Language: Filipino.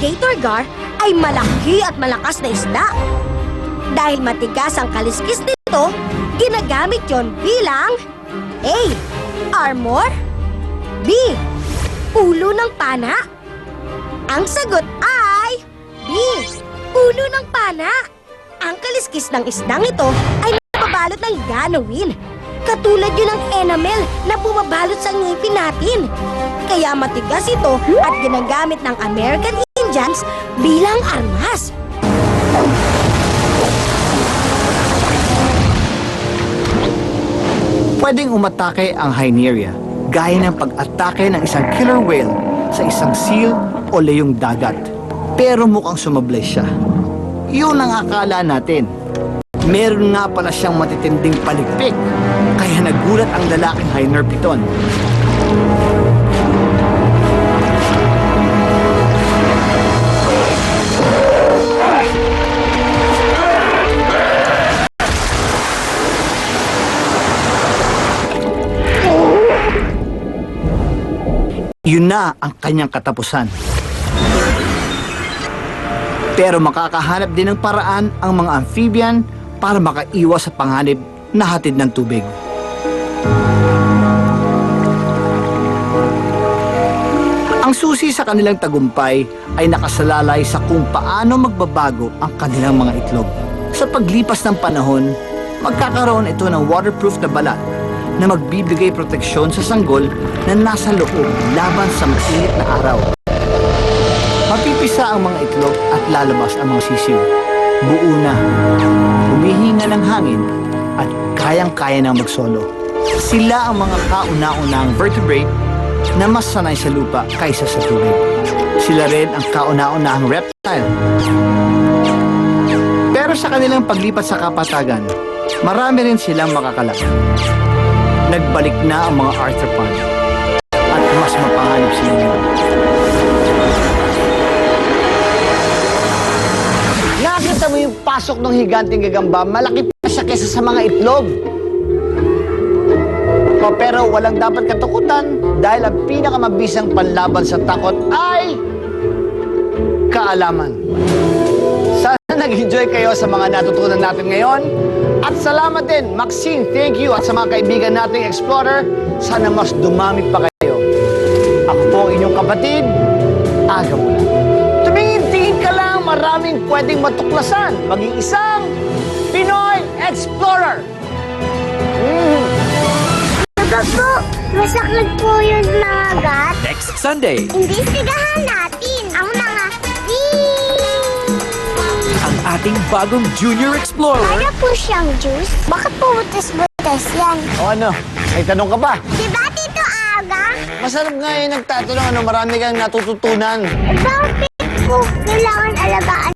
alligator gar ay malaki at malakas na isda. Dahil matigas ang kaliskis nito, ginagamit yon bilang A. Armor, B. Ulo ng pana. Ang sagot ay B. Ulo ng pana. Ang kaliskis ng isdang ito ay nababalot ng ganoin. Katulad yun ng enamel na bumabalot sa ngipin natin. Kaya matigas ito at ginagamit ng American Indians bilang armas. Pwedeng umatake ang Haineria, gaya ng pag-atake ng isang killer whale sa isang seal o leong dagat. Pero mukhang sumablay siya. Yun ang akala natin. Meron nga pala siyang matitinding palikpik, kaya nagulat ang lalaking Hainerpiton. Yun na ang kanyang katapusan. Pero makakahanap din ng paraan ang mga amphibian para makaiwas sa panganib na hatid ng tubig. Ang susi sa kanilang tagumpay ay nakasalalay sa kung paano magbabago ang kanilang mga itlog. Sa paglipas ng panahon, magkakaroon ito ng waterproof na balat na magbibigay proteksyon sa sanggol na nasa loob laban sa mainit na araw. Mapipisa ang mga itlog at lalabas ang mga sisiw. Buo na, humihinga ng hangin at kayang-kaya nang magsolo. Sila ang mga kauna-unahang vertebrate na mas sanay sa lupa kaysa sa tubig. Sila rin ang kauna-unahang reptile. Pero sa kanilang paglipat sa kapatagan, marami rin silang makakalak. Nagbalik na ang mga arthropod at mas mapanganib sila ngayon. Nakita mo yung pasok ng higanting gagamba, malaki pa siya kaysa sa mga itlog. Pero walang dapat katakutan dahil ang pinakamabisang panlaban sa takot ay kaalaman. Sana nag-enjoy kayo sa mga natutunan natin ngayon. At salamat din, Maxine, thank you. At sa mga kaibigan nating explorer, sana mas dumami pa kayo. Ako po ang inyong kapatid, Aga Mula. Tumingin-tingin ka lang, maraming pwedeng matuklasan. Maging isang Pinoy Explorer. Po, masakit po yung mga gat. Next Sunday, Imbestigahan natin ang mga ang ating bagong Junior Explorer. Para po siyang juice. Bakit po butas-butas yan? O ano, may tanong ka ba? Diba, Tito Aga? Masarap nga yung nagtatanong, marami kang natututunan. Bakit po kailangan alagaan